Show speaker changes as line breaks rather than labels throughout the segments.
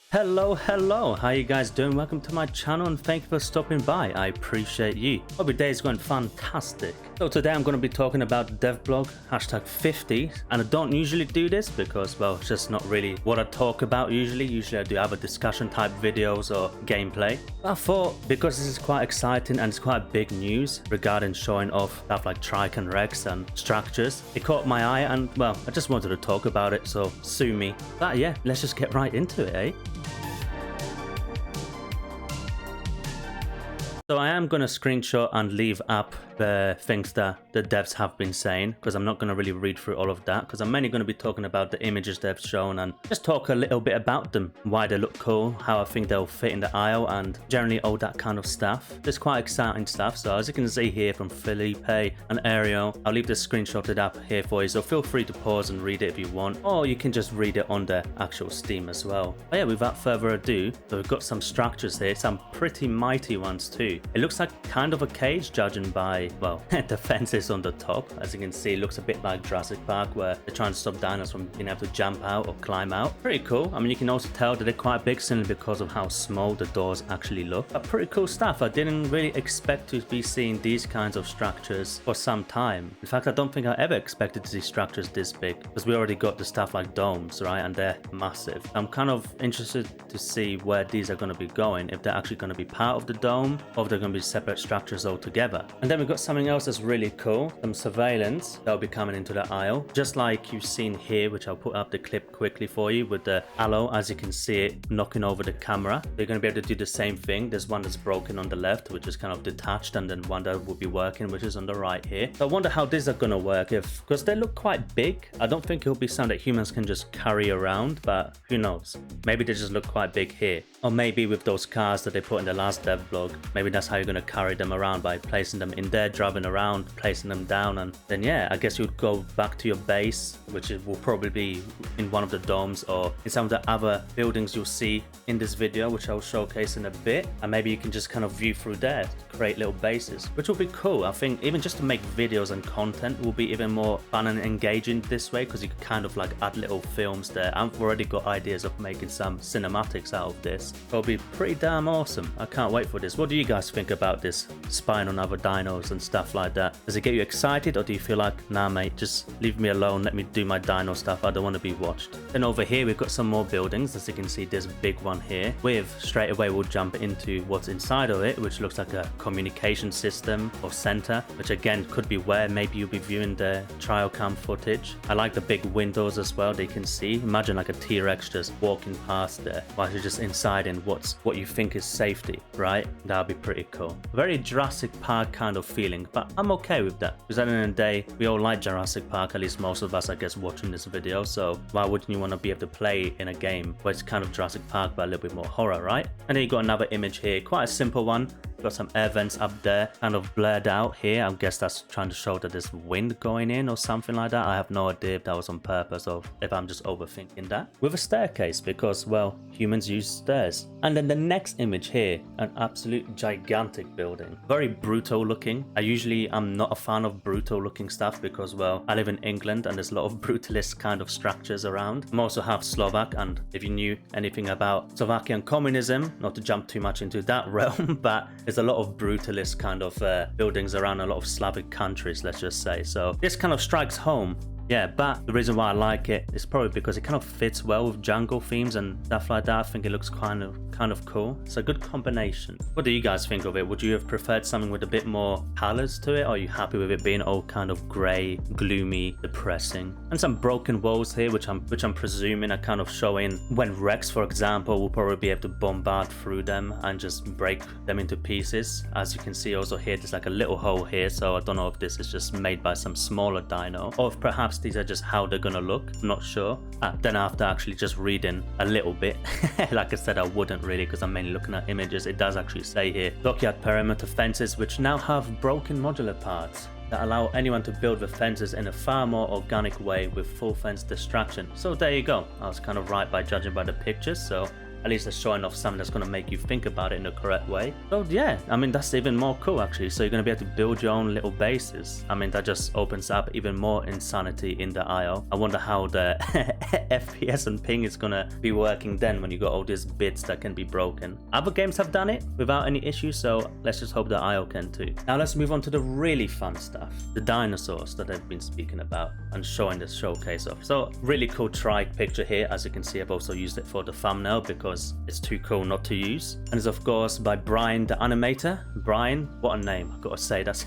Hello, how you guys doing? Welcome to my channel and thank you for stopping by. I appreciate you. Hope your day is going fantastic. So today I'm going to be talking about dev blog #50, and I don't usually do this because, well, it's just not really what I talk about usually. Usually I do other discussion type videos or gameplay. But I thought because this is quite exciting and it's quite big news regarding showing off stuff like Triceratops Rex and structures, it caught my eye and, well, I just wanted to talk about it, so sue me. But yeah, let's just get right into it, eh? So I am going to screenshot and leave up the things that the devs have been saying, because I'm not going to really read through all of that, because I'm mainly going to be talking about the images they've shown and just talk a little bit about them, why they look cool, how I think they'll fit in the Isle, and generally all that kind of stuff. It's quite exciting stuff. So as you can see here from Felipe and Ariel, I'll leave this screenshotted up here for you, so feel free to pause and read it if you want, or you can just read it on the actual Steam as well. But yeah, without further ado, so we've got some structures here, some pretty mighty ones too. It looks like kind of a cage, judging by, well, the fences on the top. As you can see, it looks a bit like Jurassic Park, where they're trying to stop dinos from being able to jump out or climb out. Pretty cool. I mean, you can also tell that they're quite big simply because of how small the doors actually look. But pretty cool stuff. I didn't really expect to be seeing these kinds of structures for some time. In fact, I don't think I ever expected to see structures this big, because we already got the stuff like domes, right? And they're massive. I'm kind of interested to see where these are going to be going, if they're actually going to be part of the dome, or if they're going to be separate structures altogether. And then we've got something else that's really cool, some surveillance that'll be coming into the Isle, just like you've seen here, which I'll put up the clip quickly for you with the aloe. As you can see it knocking over the camera, they're going to be able to do the same thing. There's one that's broken on the left, which is kind of detached, and then one that will be working, which is on the right here. So I wonder how these are going to work, because they look quite big. I don't think it'll be something that humans can just carry around, but who knows, maybe they just look quite big here. Or maybe with those cars that they put in the last dev blog, maybe that's how you're going to carry them around, by placing them in there, driving around, placing them down, and then yeah, I guess you'd go back to your base, which will probably be in one of the domes or in some of the other buildings you'll see in this video, which I'll showcase in a bit, and maybe you can just kind of view through there to create little bases, which will be cool. I think even just to make videos and content will be even more fun and engaging this way, because you can kind of like add little films there. I've already got ideas of making some cinematics out of this. It'll be pretty damn awesome. I can't wait for this. What do you guys think about this spying on other dinos and stuff like that? Does it get you excited, or do you feel like, nah mate, just leave me alone, let me do my dino stuff, I don't want to be watched? Then over here we've got some more buildings. As you can see, there's a big one here with, straight away we'll jump into what's inside of it, which looks like a communication system or center, which again could be where maybe you'll be viewing the trial cam footage. I like the big windows as well, they can see. Imagine like a T-Rex just walking past there while you're just inside in what you think is safety, right? That would be pretty cool. Very Jurassic Park kind of feeling, but I'm okay with that, because at the end of the day, we all like Jurassic Park, at least most of us, I guess, watching this video. So why wouldn't you want to be able to play in a game where it's kind of Jurassic Park but a little bit more horror, right? And then you got another image here, quite a simple one. Got some air vents up there, kind of blurred out here. I guess that's trying to show that there's wind going in or something like that. I have no idea if that was on purpose or if I'm just overthinking that. With a staircase, because, well, humans use stairs. And then the next image here, an absolute gigantic building. Very brutal looking. I'm not a fan of brutal looking stuff because, well, I live in England and there's a lot of brutalist kind of structures around. I'm also half Slovak, and if you knew anything about Slovakian communism, not to jump too much into that realm, but there's a lot of brutalist kind of buildings around a lot of Slavic countries, let's just say. So this kind of strikes home. Yeah, but the reason why I like it is probably because it kind of fits well with jungle themes and stuff like that. I think it looks kind of cool. It's a good combination. What do you guys think of it? Would you have preferred something with a bit more colors to it? Or are you happy with it being all kind of grey, gloomy, depressing? And some broken walls here, which I'm presuming are kind of showing when Rex, for example, will probably be able to bombard through them and just break them into pieces. As you can see also here, there's like a little hole here, so I don't know if this is just made by some smaller dino, or if perhaps these are just how they're gonna look. I'm not sure. Then after actually just reading a little bit, like I said, I wouldn't really, because I'm mainly looking at images. It does actually say here, dockyard perimeter fences, which now have broken modular parts that allow anyone to build the fences in a far more organic way with full fence distraction. So there you go. I was kind of right by judging by the pictures. So at least they're showing off something that's going to make you think about it in the correct way. So yeah, I mean, that's even more cool actually. So you're going to be able to build your own little bases. I mean, that just opens up even more insanity in the Isle. I wonder how the FPS and ping is going to be working then when you got all these bits that can be broken. Other games have done it without any issues, so let's just hope the Isle can too. Now let's move on to the really fun stuff, the dinosaurs that I've been speaking about and showing this showcase of. So really cool trike picture here. As you can see, I've also used it for the thumbnail because it's too cool not to use. And it's of course by Brian the animator. Brian, what a name, I've got to say. That's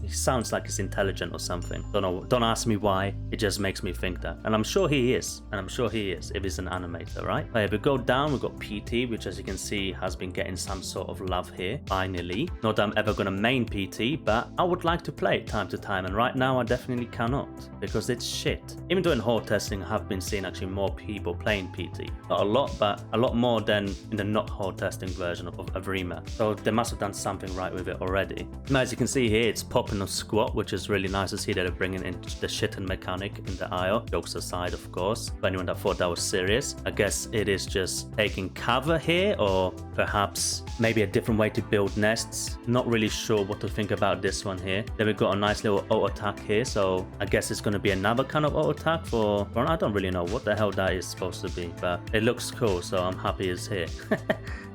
he sounds like he's intelligent or something. Don't know, don't ask me why, it just makes me think that. And I'm sure he is, if he's an animator, right? If we go down, we've got PT, which as you can see has been getting some sort of love here, finally. Not that I'm ever gonna main PT, but I would like to play it time to time, and right now I definitely cannot, because it's shit. Even doing horde testing, I have been seeing actually more people playing PT. Not a lot, but a lot more than in the not horde testing version of Evrima. So they must have done something right with it already. Now as you can see here, it's popping a squat, which is really nice to see that they're bringing in the shitten mechanic in the Isle. Jokes aside, of course. For anyone that thought that was serious, I guess it is just taking cover here, or perhaps maybe a different way to build nests. Not really sure what to think about this one here. Then we've got a nice little auto attack here, so I guess it's going to be another kind of auto attack for I don't really know what the hell that is supposed to be, but it looks cool, so I'm happy it's here.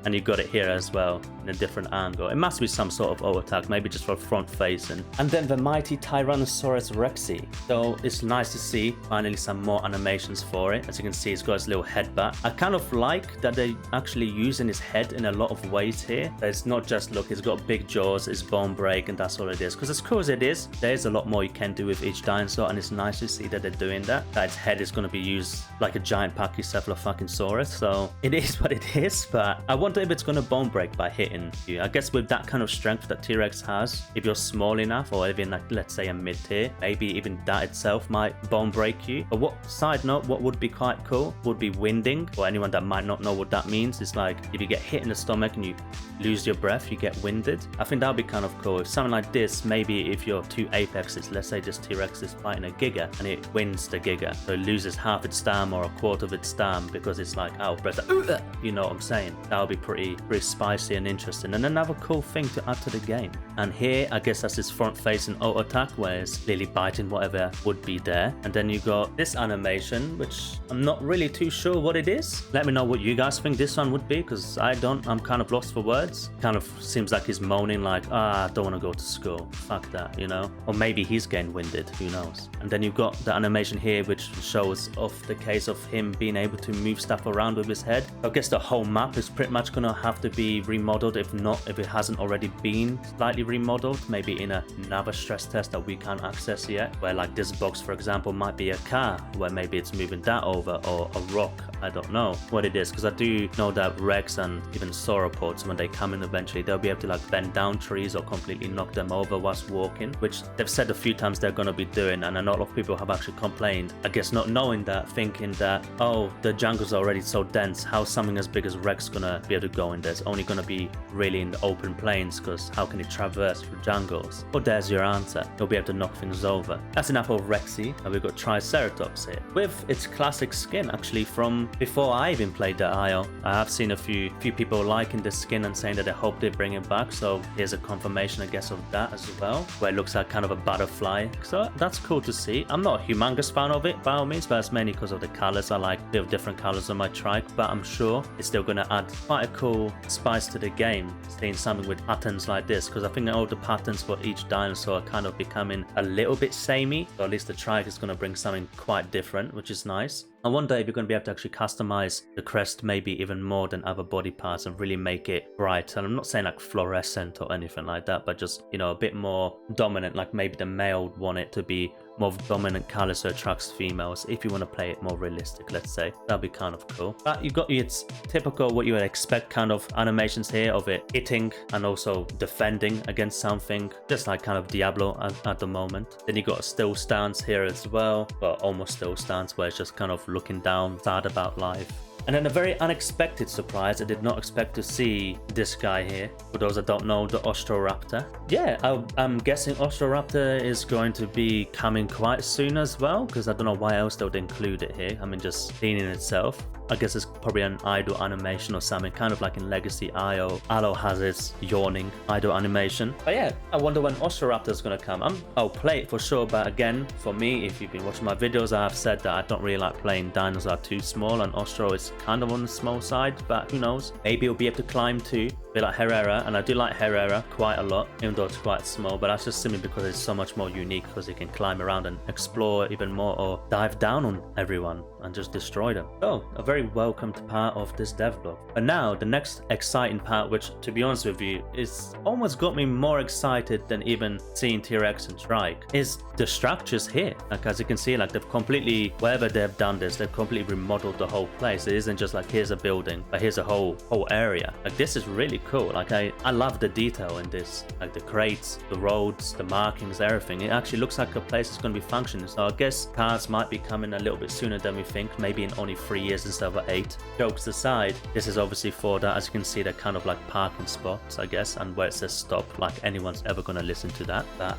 And you got it here as well in a different angle. It must be some sort of auto attack, maybe just for front facing. And then the mighty Tyrannosaurus Rexy. So it's nice to see finally some more animations for it. As you can see, it's got his little headbutt. I kind of like that they actually using his head in a lot of ways here. It's not just, look, it's got big jaws, it's bone break, and that's all it is. Because as cool as it is, there's a lot more you can do with each dinosaur, and it's nice to see that they're doing that. That its head is going to be used like a giant Pachycephalosaurus. So it is what it is, but I wonder if it's going to bone break by hitting you. I guess with that kind of strength that T-Rex has, if you're small enough, or even like, let's say a mid tier, maybe even that itself might bone break you. But side note, what would be quite cool would be winding. For anyone that might not know what that means, it's like if you get hit in the stomach and you lose your breath, you get winded. I think that would be kind of cool. If something like this, maybe if you're two apexes, let's say this T-Rex is fighting a giga and it wins the giga, so it loses half its stam or a quarter of its stam because it's like out of breath. You know what I'm saying? That would be pretty spicy and interesting, and another cool thing to add to the game. And here, I guess that's his front-facing auto attack, where it's clearly biting whatever would be there. And then you got this animation, which I'm not really too sure what it is. Let me know what you guys think this one would be, because I don't. I'm kind of lost for words. Kind of seems like he's moaning like, I don't want to go to school. Fuck that, you know? Or maybe he's getting winded, who knows? And then you've got the animation here, which shows off the case of him being able to move stuff around with his head. I guess the whole map is pretty much gonna have to be remodeled, if it hasn't already been slightly remodeled, maybe in another stress test that we can't access yet, where like this box for example might be a car, where maybe it's moving that over, or a rock. I don't know what it is, because I do know that Rex and even sauropods, when they come in eventually, they'll be able to like bend down trees or completely knock them over whilst walking, which they've said a few times they're going to be doing. And a lot of people have actually complained, I guess not knowing that, thinking that, oh, the jungle's already so dense, how's something as big as Rex gonna be able to go in there? It's only gonna be really in the open plains, because how can it traverse through jungles? Well, there's your answer. You'll be able to knock things over. That's enough of Rexy. And we've got Triceratops here with its classic skin, actually from before I even played the Isle. I have seen a few people liking the skin and saying that they hope they bring it back, so here's a confirmation, I guess, of that as well, where it looks like kind of a butterfly. So that's cool to see. I'm not a humongous fan of it by all means, but it's mainly because of the colors. I like the different colors on my trike, but I'm sure it's still going to add quite a cool spice to the game, seeing something with patterns like this, because I think that all the patterns for each dinosaur are kind of becoming a little bit samey, so at least the trike is going to bring something quite different, which is nice. I wonder if you're going to be able to actually customize the crest maybe even more than other body parts and really make it bright. And I'm not saying like fluorescent or anything like that, but just, you know, a bit more dominant, like maybe the male would want it to be more of dominant color so it attracts females, if you want to play it more realistic, let's say. That'd be kind of cool. But you got its typical what you would expect kind of animations here of it hitting and also defending against something, just like kind of Diablo at the moment. Then you got a still stance here as well, but almost still stance, where it's just kind of looking down, sad about life. And then a very unexpected surprise, I did not expect to see this guy here. For those that don't know, the Ostroraptor. Yeah, I'm guessing Ostroraptor is going to be coming quite soon as well, because I don't know why else they would include it here. I mean, just seeing in itself. I guess it's probably an idle animation or something, kind of like in Legacy Isle has its yawning idle animation. But yeah, I wonder when Osteoraptor is going to come. I'll play it for sure, but again, for me, if you've been watching my videos, I have said that I don't really like playing dinos that are too small, and Ostro is kind of on the small side, but who knows? Maybe it'll be able to climb too, a bit like Herrera, and I do like Herrera quite a lot, even though it's quite small, but that's just simply because it's so much more unique, because it can climb around and explore even more, or dive down on everyone and just destroy them. So, a very welcomed part of this devlog. But now, the next exciting part, which, to be honest with you, is almost got me more excited than even seeing T-Rex and Trike, is the structures here. Like, as you can see, like, they've completely, wherever they've done this, they've completely remodeled the whole place. It isn't just like, here's a building, but here's a whole area. Like, this is really cool. Like, I love the detail in this. Like, the crates, the roads, the markings, everything. It actually looks like a place that's going to be functioning. So I guess cars might be coming a little bit sooner than we think, maybe in only 3 years instead of 8. Jokes aside, this is obviously for that. As you can see, they're kind of like parking spots, I guess, and where it says stop, like anyone's ever going to listen to that. But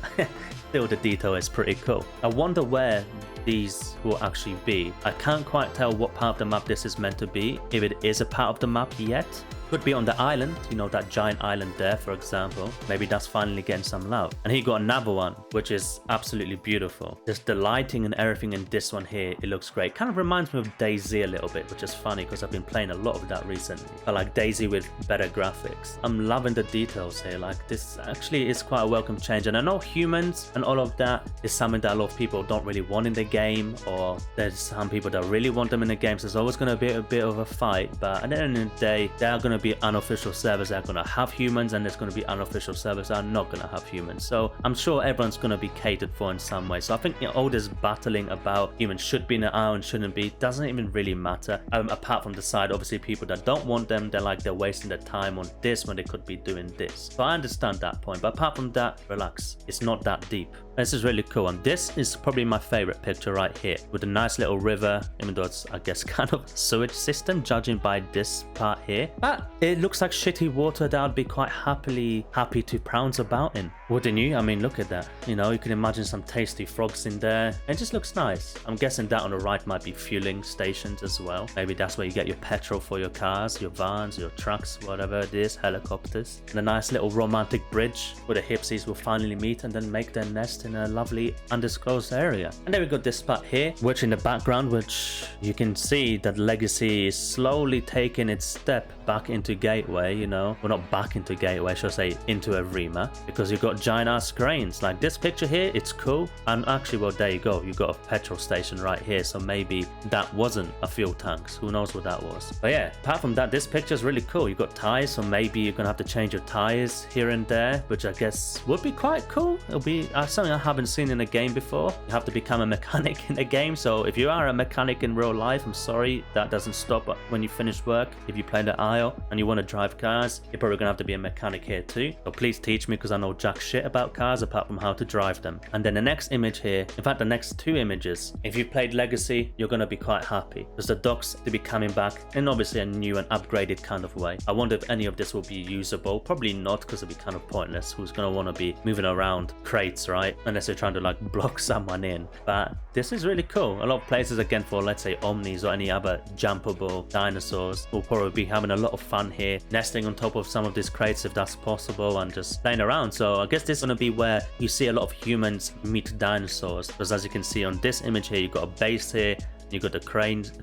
still, the detail is pretty cool. I wonder where these will actually be. I can't quite tell what part of the map this is meant to be, if it is a part of the map yet. Could be on the island, you know, that giant island there, for example. Maybe that's finally getting some love. And he got another one, which is absolutely beautiful. Just the lighting and everything in this one here, it looks great. Kind of reminds me of DayZ a little bit, which is funny because I've been playing a lot of that recently. But like DayZ with better graphics. I'm loving the details here. Like, this actually is quite a welcome change. And I know humans and all of that is something that a lot of people don't really want in the game, or there's some people that really want them in the game. So there's always going to be a bit of a fight. But at the end of the day, they are going to be unofficial servers that are going to have humans, and there's going to be unofficial servers that are not going to have humans. So I'm sure everyone's going to be catered for in some way. So I think, you know, all this battling about humans should be in the island, shouldn't be, doesn't even really matter. Apart from the side, obviously, people that don't want them, they're wasting their time on this when they could be doing this. So I understand that point, but apart from that, relax. It's not that deep. This is really cool, and this is probably my favorite picture right here, with a nice little river, even though it's, I guess, kind of sewage system, judging by this part here. But it looks like shitty water that I'd be quite happy to pounce about in. Wouldn't you? I mean, look at that. You know, you can imagine some tasty frogs in there. It just looks nice. I'm guessing that on the right might be fueling stations as well. Maybe that's where you get your petrol for your cars, your vans, your trucks, whatever it is, helicopters. And a nice little romantic bridge where the hipsies will finally meet and then make their nest in a lovely undisclosed area. And then we got this spot here, which in the background, which you can see that Legacy is slowly taking its step back into Gateway, you know. Well, not back into Gateway, I should say into Evrima, because you've got giant ass cranes. Like this picture here, it's cool. And actually, well, there you go. You got a petrol station right here. So maybe that wasn't a fuel tank. Who knows what that was. But yeah, apart from that, this picture is really cool. You got tires, so maybe you're gonna have to change your tires here and there, which I guess would be quite cool. It'll be something I haven't seen in a game before. You have to become a mechanic in the game. So if you are a mechanic in real life, I'm sorry, that doesn't stop when you finish work. If you play the Isle and you want to drive cars, you're probably gonna have to be a mechanic here too. So please teach me, because I know jack shit about cars apart from how to drive them. And then the next image here, in fact the next two images, if you played Legacy, you're gonna be quite happy, because the docks to be coming back in obviously a new and upgraded kind of way. I wonder if any of this will be usable. Probably not, because it'll be kind of pointless. Who's gonna want to be moving around crates, right? Unless you're trying to like block someone in. But this is really cool. A lot of places, again, for let's say Omnis or any other jumpable dinosaurs, will probably be having a lot of fun here, nesting on top of some of these crates if that's possible, and just playing around. So I guess this is going to be where you see a lot of humans meet dinosaurs, because as you can see on this image here, you've got a base here, you got the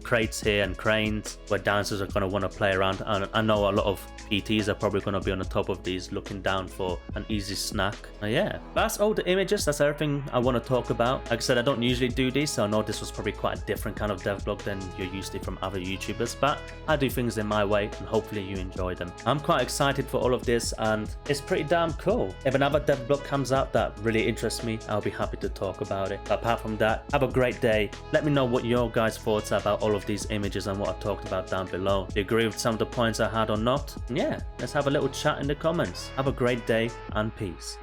crates here and cranes where dinosaurs are going to want to play around. And I know a lot of PTs are probably going to be on the top of these looking down for an easy snack. Yeah, that's all the images. That's everything I want to talk about. Like I said, I don't usually do these, so I know this was probably quite a different kind of devlog than you're used to from other YouTubers, but I do things in my way and hopefully you enjoy them. I'm quite excited for all of this, and it's pretty damn cool. If another devlog comes out that really interests me, I'll be happy to talk about it. But apart from that, have a great day. Let me know what your guys' thoughts are about all of these images and what I talked about down below. Do you agree with some of the points I had or not? And yeah, let's have a little chat in the comments. Have a great day and peace.